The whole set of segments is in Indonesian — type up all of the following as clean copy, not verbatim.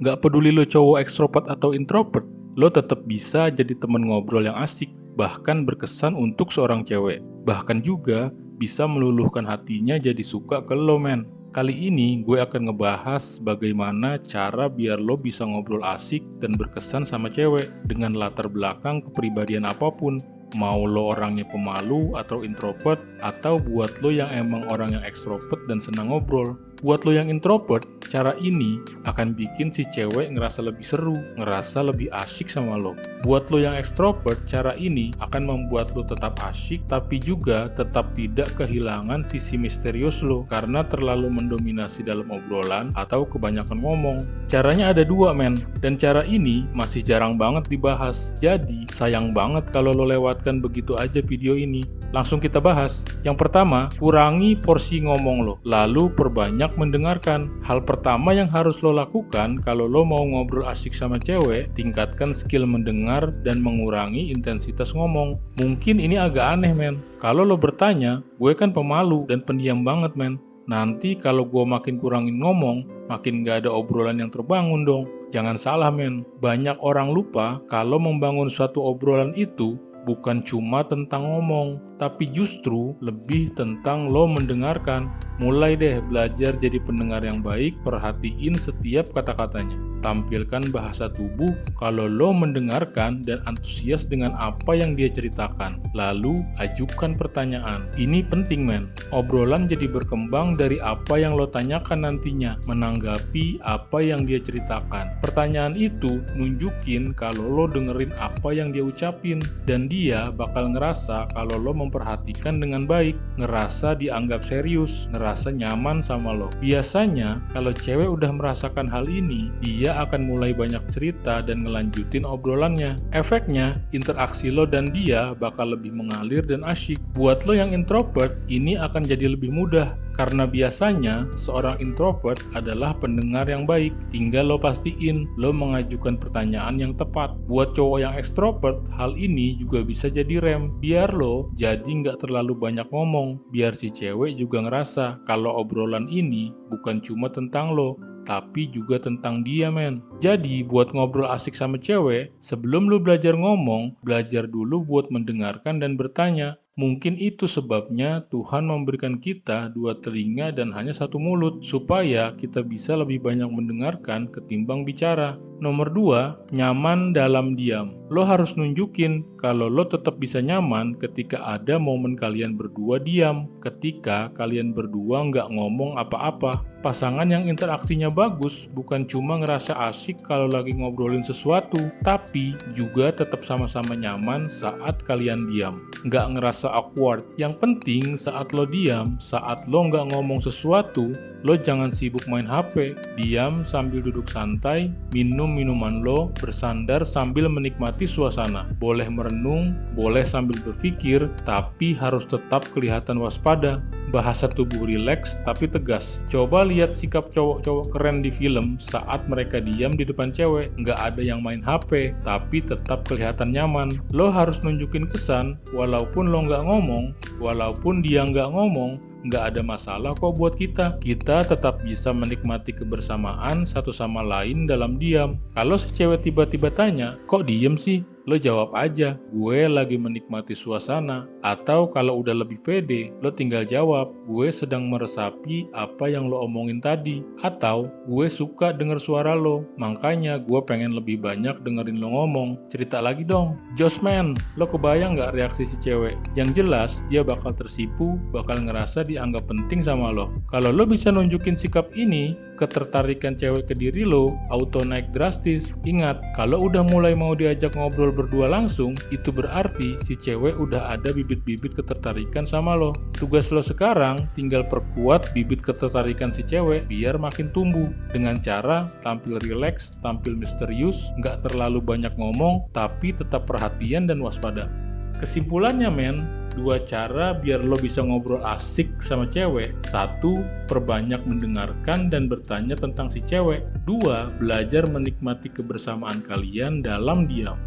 Nggak peduli lo cowok ekstrovert atau introvert, lo tetap bisa jadi temen ngobrol yang asik, bahkan berkesan untuk seorang cewek. Bahkan juga bisa meluluhkan hatinya jadi suka ke lo, men. Kali ini gue akan ngebahas bagaimana cara biar lo bisa ngobrol asik dan berkesan sama cewek dengan latar belakang kepribadian apapun. Mau lo orangnya pemalu atau introvert, atau buat lo yang emang orang yang ekstrovert dan senang ngobrol. Buat lo yang introvert, cara ini akan bikin si cewek ngerasa lebih seru, ngerasa lebih asyik sama lo. Buat lo yang ekstrovert, cara ini akan membuat lo tetap asyik, tapi juga tetap tidak kehilangan sisi misterius lo, karena terlalu mendominasi dalam obrolan atau kebanyakan ngomong. Caranya ada dua, men, dan cara ini masih jarang banget dibahas. Jadi, sayang banget kalau lo lewatkan begitu aja video ini. Langsung kita bahas. Yang pertama, kurangi porsi ngomong lo, lalu perbanyak mendengarkan. Hal pertama yang harus lo lakukan kalau lo mau ngobrol asik sama cewek, tingkatkan skill mendengar dan mengurangi intensitas ngomong. Mungkin ini agak aneh, men. Kalau lo bertanya, gue kan pemalu dan pendiam banget, men. Nanti kalau gue makin kurangin ngomong, makin gak ada obrolan yang terbangun dong. Jangan salah, men. Banyak orang lupa kalau membangun suatu obrolan itu bukan cuma tentang ngomong, tapi justru lebih tentang lo mendengarkan. Mulai deh belajar jadi pendengar yang baik, perhatiin setiap kata-katanya. Tampilkan bahasa tubuh kalau lo mendengarkan dan antusias dengan apa yang dia ceritakan. Lalu, ajukan pertanyaan. Ini penting, men. Obrolan jadi berkembang dari apa yang lo tanyakan nantinya, menanggapi apa yang dia ceritakan. Pertanyaan itu nunjukin kalau lo dengerin apa yang dia ucapin, dan dia bakal ngerasa kalau lo memperhatikan dengan baik, ngerasa dianggap serius, ngerasa nyaman sama lo. Biasanya, kalau cewek udah merasakan hal ini, dia akan mulai banyak cerita dan ngelanjutin obrolannya. Efeknya, interaksi lo dan dia bakal lebih mengalir dan asyik. Buat lo yang introvert, ini akan jadi lebih mudah. Karena biasanya, seorang introvert adalah pendengar yang baik. Tinggal lo pastiin, lo mengajukan pertanyaan yang tepat. Buat cowok yang ekstrovert, hal ini juga bisa jadi rem. Biar lo jadi nggak terlalu banyak ngomong. Biar si cewek juga ngerasa kalau obrolan ini bukan cuma tentang lo, tapi juga tentang dia, men. Jadi, buat ngobrol asik sama cewek, sebelum lu belajar ngomong, belajar dulu buat mendengarkan dan bertanya. Mungkin itu sebabnya Tuhan memberikan kita dua telinga dan hanya satu mulut, supaya kita bisa lebih banyak mendengarkan ketimbang bicara. Nomor 2, nyaman dalam diam. Lo harus nunjukin kalau lo tetap bisa nyaman ketika ada momen kalian berdua diam, ketika kalian berdua nggak ngomong apa-apa. Pasangan yang interaksinya bagus bukan cuma ngerasa asyik kalau lagi ngobrolin sesuatu, tapi juga tetap sama-sama nyaman saat kalian diam. Nggak ngerasa awkward. Yang penting saat lo diam, saat lo nggak ngomong sesuatu, lo jangan sibuk main HP, diam sambil duduk santai, minum minuman lo, bersandar sambil menikmati suasana. Boleh merenung, boleh sambil berpikir, tapi harus tetap kelihatan waspada. Bahasa tubuh rileks tapi tegas. Coba lihat sikap cowok-cowok keren di film saat mereka diam di depan cewek. Nggak ada yang main HP, tapi tetap kelihatan nyaman. Lo harus nunjukin kesan, walaupun lo nggak ngomong, walaupun dia nggak ngomong, nggak ada masalah kok buat kita. Kita tetap bisa menikmati kebersamaan satu sama lain dalam diam. Kalau si cewek tiba-tiba tanya, kok diem sih? Lo jawab aja, gue lagi menikmati suasana. Atau kalau udah lebih pede, lo tinggal jawab, gue sedang meresapi apa yang lo omongin tadi. Atau, gue suka denger suara lo, makanya gue pengen lebih banyak dengerin lo ngomong. Cerita lagi dong. Josman, lo kebayang nggak reaksi si cewek? Yang jelas, dia bakal tersipu, bakal ngerasa dianggap penting sama lo. Kalau lo bisa nunjukin sikap ini, ketertarikan cewek ke diri lo auto naik drastis. Ingat, kalau udah mulai mau diajak ngobrol berdua langsung, itu berarti si cewek udah ada bibit-bibit ketertarikan sama lo. Tugas lo sekarang tinggal perkuat bibit ketertarikan si cewek biar makin tumbuh dengan cara tampil rileks, tampil misterius, nggak terlalu banyak ngomong, tapi tetap perhatian dan waspada. Kesimpulannya, men, 2 cara biar lo bisa ngobrol asik sama cewek. 1, perbanyak mendengarkan dan bertanya tentang si cewek. 2, belajar menikmati kebersamaan kalian dalam diam.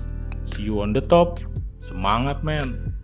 See you on the top. Semangat, men!